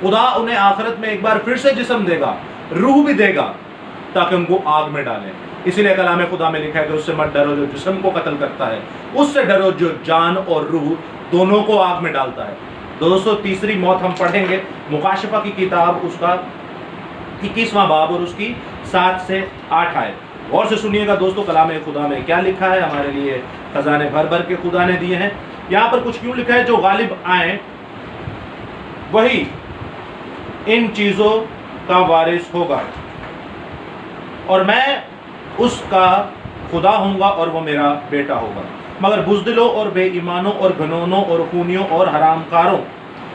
خدا انہیں آخرت میں ایک بار پھر سے جسم دے گا، روح بھی دے گا تاکہ ان کو آگ میں ڈالیں۔ اسی لیے کلام خدا میں لکھا ہے کہ اس سے مت ڈرو جو جسم کو قتل کرتا ہے، اس سے ڈرو جو جان اور روح دونوں کو آگ میں ڈالتا ہے۔ دوستو تیسری موت ہم پڑھیں گے مکاشفہ کی کتاب، اس کا 21واں باب اور اس کی 7 سے 8 آیت۔ غور سے سنیے گا دوستو کلام خدا میں کیا لکھا ہے، ہمارے لیے خزانے بھر بھر کے خدا نے دیے ہیں۔ یہاں پر کچھ کیوں لکھا ہے، جو غالب آئیں وہی ان چیزوں کا وارث ہوگا، اور میں اس کا خدا ہوں گا اور وہ میرا بیٹا ہوگا، مگر بزدلوں اور بے ایمانوں اور گھنونوں اور خونیوں اور حرام کاروں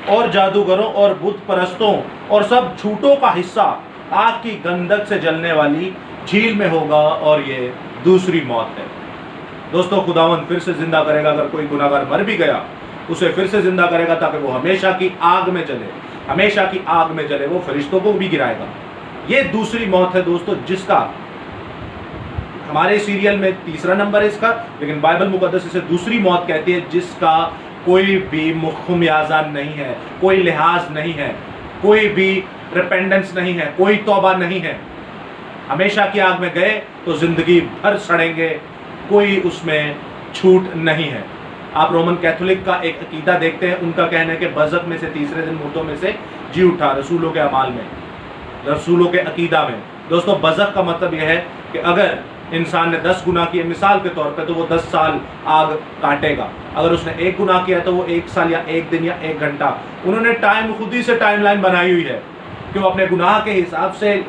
اور جادوگروں اور بت پرستوں اور سب جھوٹوں کا حصہ آگ کی گندک سے جلنے والی جھیل میں ہوگا، اور یہ دوسری موت ہے۔ دوستو خداوند پھر سے زندہ کرے گا، اگر کوئی گناہگار مر بھی گیا اسے پھر سے زندہ کرے گا تاکہ وہ ہمیشہ کی آگ میں جلے، ہمیشہ کی آگ میں جلے، وہ فرشتوں کو بھی گرائے گا۔ یہ دوسری موت ہے دوستو، جس کا ہمارے سیریل میں تیسرا نمبر ہے اس کا، لیکن بائبل مقدس اسے دوسری موت کہتی ہے، جس کا کوئی بھی خمیازہ نہیں ہے، کوئی لحاظ نہیں ہے، کوئی بھی ریپینڈنس نہیں ہے، کوئی توبہ نہیں ہے۔ ہمیشہ کی آگ میں گئے تو زندگی بھر سڑیں گے، کوئی اس میں چھوٹ نہیں ہے۔ آپ رومن کیتھولک کا ایک عقیدہ دیکھتے ہیں، ان کا کہنا ہے کہ بزق میں سے تیسرے دن مردوں میں سے جی اٹھا، رسولوں کے اعمال میں، رسولوں کے عقیدہ میں۔ دوستو بزق کا مطلب یہ ہے کہ اگر انسان نے 10 گناہ کیے مثال کے طور پہ تو وہ 10 سال آگ کاٹے گا، اگر اس نے 1 گناہ کیا تو وہ 1 سال یا 1 دن یا 1 گھنٹہ۔ انہوں نے خود ہی سے ٹائم لائن بنائی ہوئی ہے کہ وہ اپنے گناہ کے حساب سے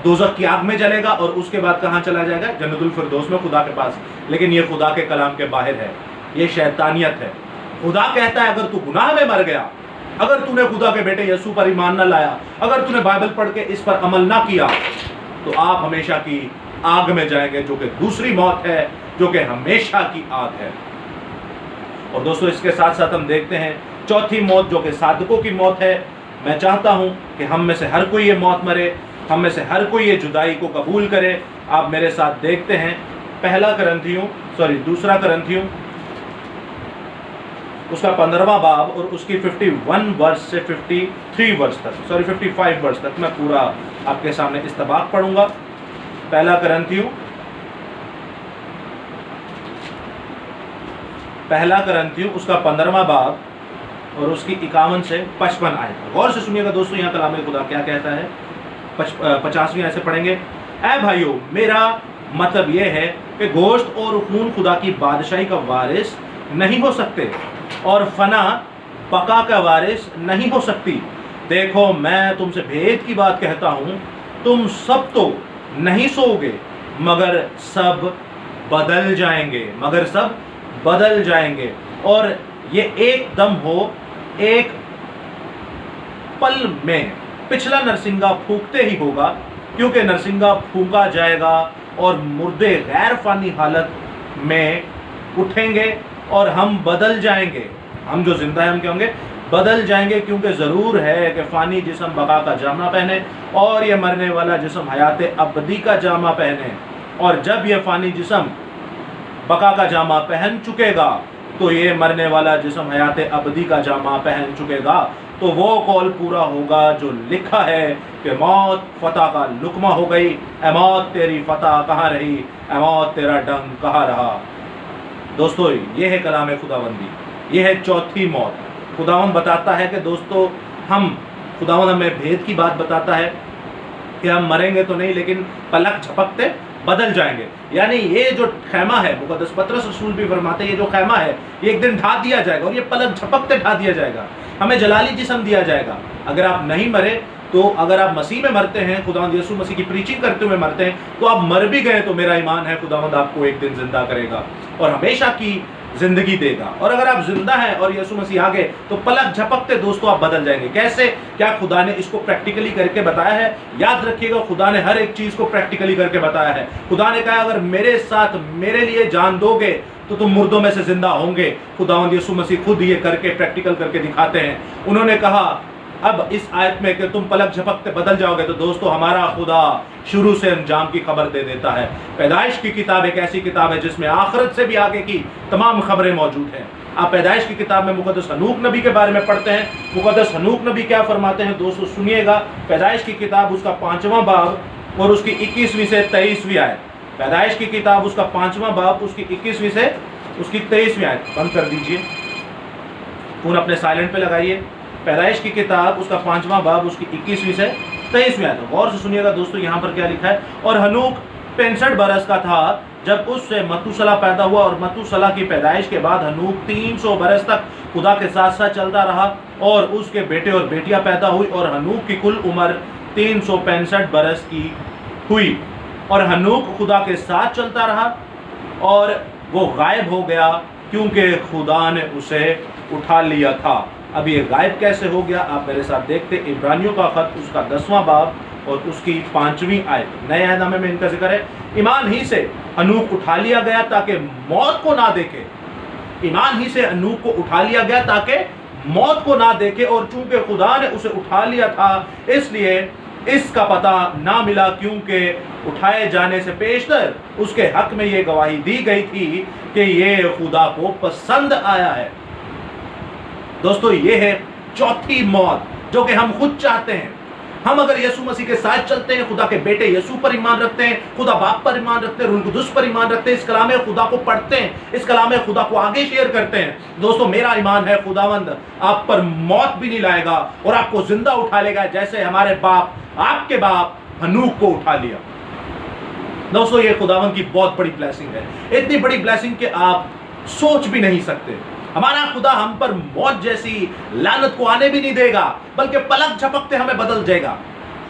دوزخ کی آگ میں جلے گا اور اس کے بعد کہاں چلا جائے گا، جنت الفردوس میں خدا کے پاس۔ لیکن یہ خدا کے کلام کے باہر ہے، یہ شیطانیت ہے۔ خدا کہتا ہے اگر تو گناہ میں مر گیا، اگر تو نے خدا کے بیٹے یسوع پر ایمان نہ لایا، اگر تو نے بائبل پڑھ کے اس پر عمل نہ کیا، تو آپ ہمیشہ کی آگ میں جائیں گے، جو کہ دوسری موت ہے، جو کہ ہمیشہ کی آگ ہے۔ اور دوستو اس کے ساتھ ساتھ ہم دیکھتے ہیں چوتھی موت، جو کہ صادقوں کی موت ہے۔ میں چاہتا ہوں کہ ہم میں سے ہر کوئی یہ موت مرے، ہم میں سے ہر کوئی یہ جدائی کو قبول کرے۔ آپ میرے ساتھ دیکھتے ہیں دوسرا کرنتھیوں اس کا 15واں باب اور اس کی 51 ورس سے 53 ورس تک 55 ورس تک میں پورا آپ کے سامنے استباق پڑھوں گا۔ پہلا کرنتھیوں اس کا 15واں باب اور اس کی 51 سے 55 آیت۔ غور سے سنیے گا دوستو، یہاں کلام خدا کیا کہتا ہے۔ 50ویں آیت سے پڑھیں گے۔ اے بھائیو، میرا مطلب یہ ہے کہ گوشت اور خون خدا کی بادشاہی کا وارث نہیں ہو سکتے، اور فنا بقا کا وارث نہیں ہو سکتی۔ دیکھو میں تم سے بھید کی بات کہتا ہوں، تم سب تو نہیں سو گے، مگر سب بدل جائیں گے، اور یہ ایک دم ہو، ایک پل میں پچھلا نرسنگا پھونکتے ہی ہوگا، کیونکہ نرسنگا پھونکا جائے گا اور مردے غیر فانی حالت میں اٹھیں گے، اور ہم بدل جائیں گے، ہم جو زندہ ہیں ہم کیا ہوں گے، بدل جائیں گے، کیونکہ ضرور ہے کہ فانی جسم بقا کا جامہ پہنے اور یہ مرنے والا جسم حیات ابدی کا جامہ پہنے۔ اور جب یہ فانی جسم بقا کا جامہ پہن چکے گا تو یہ مرنے والا جسم حیات ابدی کا جامہ پہن چکے گا، تو وہ قول پورا ہوگا جو لکھا ہے کہ موت فتح کا لقمہ ہو گئی، اے موت تیری فتح کہاں رہی، اے موت تیرا ڈنگ کہاں رہا۔ دوستو یہ ہے کلام خداوندی، یہ ہے چوتھی موت۔ خداوند بتاتا ہے کہ دوستو خداوند ہمیں بھید کی بات بتاتا ہے کہ ہم مریں گے تو نہیں، لیکن پلک جھپکتے بدل جائیں گے۔ یعنی یہ جو خیمہ ہے، مقدس پطرس رسول بھی فرماتے ہیں، یہ جو خیمہ ہے یہ ایک دن ڈھا دیا جائے گا، اور یہ پلک جھپکتے ڈھا دیا جائے گا، ہمیں جلالی جسم دیا جائے گا۔ اگر آپ نہیں مرے تو اگر آپ مسیح میں مرتے ہیں، خداوند یسوع مسیح کی پریچنگ کرتے ہوئے مرتے ہیں، تو آپ مر بھی گئے تو میرا ایمان ہے خداوند آپ کو ایک دن زندہ کرے گا اور ہمیشہ کی زندگی دے گا۔ اور اگر آپ زندہ ہیں اور یسوع مسیح آگے، تو پلک جھپکتے دوستو آپ بدل جائیں گے۔ کیسے؟ کیا خدا نے اس کو پریکٹیکلی کر کے بتایا ہے؟ یاد رکھیے گا خدا نے ہر ایک چیز کو پریکٹیکلی کر کے بتایا ہے۔ خدا نے کہا اگر میرے ساتھ میرے لیے جان دو گے تو تم مردوں میں سے زندہ ہوں گے۔ خداوند یسوع مسیح خود یہ کر کے پریکٹیکل کر کے دکھاتے ہیں۔ انہوں نے کہا اب اس آیت میں کہ تم پلک جھپکتے بدل جاؤ گے، تو دوستو ہمارا خدا شروع سے انجام کی خبر دے دیتا ہے۔ پیدائش کی کتاب ایک ایسی کتاب ہے جس میں آخرت سے بھی آگے کی تمام خبریں موجود ہیں۔ آپ پیدائش کی کتاب میں مقدس ہنوک نبی کے بارے میں پڑھتے ہیں. مقدس ہنوک نبی کیا فرماتے ہیں دوستو سنیے گا. پیدائش کی کتاب اس کا 5واں باب اور اس کی 21ویں سے 23ویں آیت. پیدائش کی کتاب اس کا 5واں باب اس کی 21ویں سے اس کی 23ویں آیت. بند کر دیجئے, فون اپنے سائلنٹ پہ لگائیے. پیدائش کی کتاب اس کا 5واں باب اس کی 21ویں سے 23ویں آیت. غور سے سنیے گا دوستو, یہاں پر کیا لکھا ہے. اور ہنوک 65 برس کا تھا جب اس سے متوسلہ پیدا ہوا, اور متوسلہ کی پیدائش کے بعد ہنوک 300 برس تک خدا کے ساتھ ساتھ چلتا رہا, اور اس کے بیٹے اور بیٹیاں پیدا ہوئی, اور ہنوک کی کل عمر 365 برس کی ہوئی. اور ہنوک خدا کے ساتھ چلتا رہا اور وہ غائب ہو گیا کیونکہ خدا نے اسے اٹھا لیا تھا. اب یہ غائب کیسے ہو گیا آپ میرے ساتھ دیکھتے. عبرانیوں کا خط اس کا 10واں باب اور اس کی 5ویں آیت. نئے عہد نامے میں ان کا ذکر ہے. ایمان ہی سے ہنوک اٹھا لیا گیا تاکہ موت کو نہ دیکھے. ایمان ہی سے ہنوک کو اٹھا لیا گیا تاکہ موت کو نہ دیکھے, اور چونکہ خدا نے اسے اٹھا لیا تھا اس لیے اس کا پتہ نہ ملا, کیونکہ اٹھائے جانے سے پیشتر اس کے حق میں یہ گواہی دی گئی تھی کہ یہ خدا کو پسند آیا ہے. دوستو یہ ہے چوتھی موت جو کہ ہم خود چاہتے ہیں. ہم اگر یسوع مسیح کے ساتھ چلتے ہیں, خدا کے بیٹے یسوع پر ایمان رکھتے ہیں, خدا باپ پر ایمان رکھتے ہیں, روح القدس پر ایمان رکھتے ہیں, اس کلام خدا کو پڑھتے ہیں, اس کلام خدا کو آگے شیئر کرتے ہیں, دوستو میرا ایمان ہے خداوند آپ پر موت بھی نہیں لائے گا اور آپ کو زندہ اٹھا لے گا, جیسے ہمارے باپ آپ کے باپ ہنوک کو اٹھا لیا. دوستو یہ خداوند کی بہت بڑی بلیسنگ ہے, اتنی بڑی بلیسنگ کہ آپ سوچ بھی نہیں سکتے. ہمارا خدا ہم پر موت جیسی لعنت کو آنے بھی نہیں دے گا, بلکہ پلک جھپکتے ہمیں بدل جائے گا.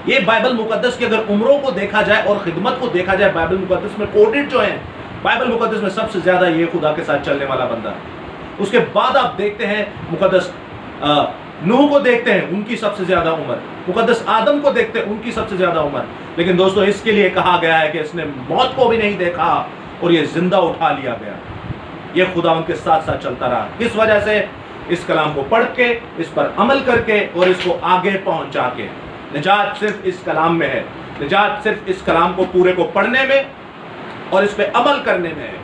یہ بائبل مقدس کی اگر عمروں کو دیکھا جائے اور خدمت کو دیکھا جائے, بائبل مقدس میں کوڈڈ جو ہیں, بائبل مقدس میں سب سے زیادہ یہ خدا کے ساتھ چلنے والا بندہ ہے. اس کے بعد آپ دیکھتے ہیں مقدس نوح کو دیکھتے ہیں, ان کی سب سے زیادہ عمر. مقدس آدم کو دیکھتے ہیں, ان کی سب سے زیادہ عمر. لیکن دوستو اس کے لیے کہا گیا ہے کہ اس نے موت کو بھی نہیں دیکھا اور یہ زندہ اٹھا لیا گیا. یہ خدا ان کے ساتھ ساتھ چلتا رہا. کس وجہ سے؟ اس کلام کو پڑھ کے, اس پر عمل کر کے اور اس کو آگے پہنچا کے. نجات صرف اس کلام میں ہے. نجات صرف اس کلام کو پورے کو پڑھنے میں اور اس پہ عمل کرنے میں ہے.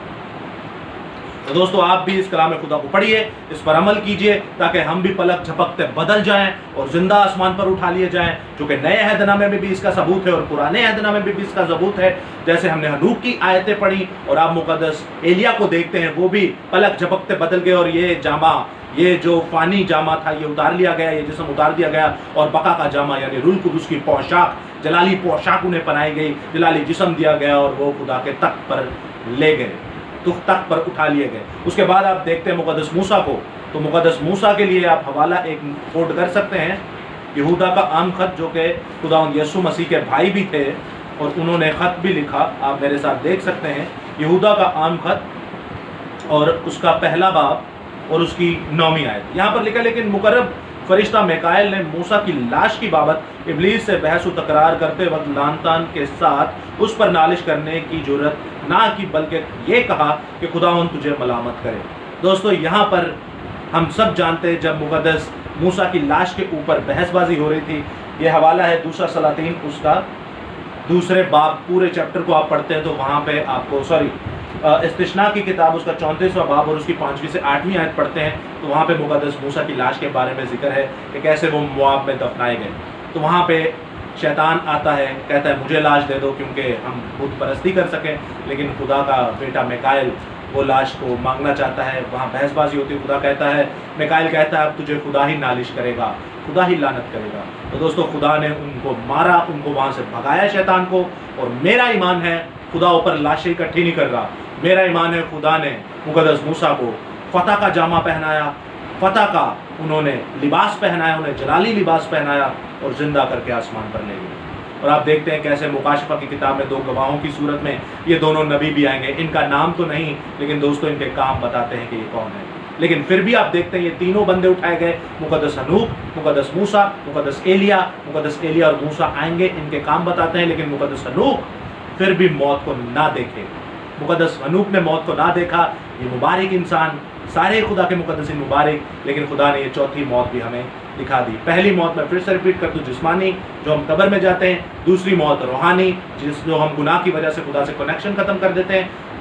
تو دوستو آپ بھی اس کلام خدا کو پڑھیے, اس پر عمل کیجئے تاکہ ہم بھی پلک جھپکتے بدل جائیں اور زندہ آسمان پر اٹھا لیے جائیں, جو کہ نئے عہد نامے میں بھی اس کا ثبوت ہے اور پرانے عہد نامے میں بھی اس کا ثبوت ہے. جیسے ہم نے ہنوک کی آیتیں پڑھی اور آپ مقدس ایلیا کو دیکھتے ہیں, وہ بھی پلک جھپکتے بدل گئے اور یہ جامہ, یہ جو فانی جامہ تھا یہ اتار لیا گیا, یہ جسم اتار دیا گیا, اور بقا کا جامہ یعنی روح القدس کی پوشاک, جلالی پوشاک انہیں پہنائی گئی, جلالی جسم دیا گیا اور وہ خدا کے تخت پر لے گئے, تو تخت پر اٹھا لیے گئے. اس کے بعد آپ دیکھتے ہیں مقدس موسیٰ کو. تو مقدس موسیٰ کے لیے آپ حوالہ ایک کوٹ کر سکتے ہیں, یہودا کا عام خط, جو کہ خداوند یسوع مسیح کے بھائی بھی تھے اور انہوں نے خط بھی لکھا. آپ میرے ساتھ دیکھ سکتے ہیں یہودا کا عام خط اور اس کا پہلا باب اور اس کی 9ویں آیت. یہاں پر لکھا, لیکن مقرب فرشتہ میکائیل نے موسیٰ کی لاش کی بابت ابلیس سے بحث و تکرار کرتے وقت لعن طعن کے ساتھ اس پر نالش کرنے کی جرأت نہ کی, بلکہ یہ کہا کہ خداوند تجھے ملامت کرے. دوستو یہاں پر ہم سب جانتے ہیں جب مقدس موسیٰ کی لاش کے اوپر بحث بازی ہو رہی تھی, یہ حوالہ ہے دوسرا سلاطین اس کا 2 باب, پورے چیپٹر کو آپ پڑھتے ہیں تو وہاں پہ آپ کو استثناء کی کتاب اس کا 34واں باب اور اس کی 5ویں سے 8ویں آیت پڑھتے ہیں تو وہاں پہ مقدس موسیٰ کی لاش کے بارے میں ذکر ہے کہ کیسے وہ مواب میں دفنائے گئے. تو وہاں پہ شیطان آتا ہے, کہتا ہے مجھے لاش دے دو کیونکہ ہم بت پرستی کر سکیں, لیکن خدا کا بیٹا میکائیل وہ لاش کو مانگنا چاہتا ہے. وہاں بحث بازی ہوتی ہے, خدا کہتا ہے, میکائیل کہتا ہے اب تجھے خدا ہی نالش کرے گا, خدا ہی لعنت کرے گا. تو دوستو خدا نے ان کو مارا, ان کو وہاں سے بھگایا شیطان کو. اور میرا ایمان ہے خدا اوپر لاشیں اکٹھی نہیں کر رہا, میرا ایمان ہے خدا نے مقدس موسیٰ کو فتح کا جامہ پہنایا, فتح کا انہوں نے لباس پہنایا, انہیں جلالی لباس پہنایا اور زندہ کر کے آسمان پر لے گئے. اور آپ دیکھتے ہیں کیسے مکاشفہ کی کتاب میں 2 گواہوں کی صورت میں یہ دونوں نبی بھی آئیں گے. ان کا نام تو نہیں, لیکن دوستو ان کے کام بتاتے ہیں کہ یہ کون ہے. لیکن پھر بھی آپ دیکھتے ہیں یہ تینوں بندے اٹھائے گئے, مقدس ہنوک, مقدس موسیٰ, مقدس ایلیا. مقدس ایلیا اور موسیٰ آئیں گے, ان کے کام بتاتے ہیں, لیکن مقدس ہنوک پھر بھی موت کو نہ دیکھے. مقدس ہنوک نے موت کو نہ دیکھا, یہ مبارک انسان, سارے خدا کے مقدسین مبارک. لیکن خدا نے یہ چوتھی موت بھی ہمیں دکھا دی. پہلی موت میں پھر سے ریپیٹ کر دوں, جسمانی جو ہم قبر میں جاتے ہیں. دوسری موت روحانی, جو ہم گناہ کی وجہ سے خدا سے کنیکشن ختم کر دیتے ہیں.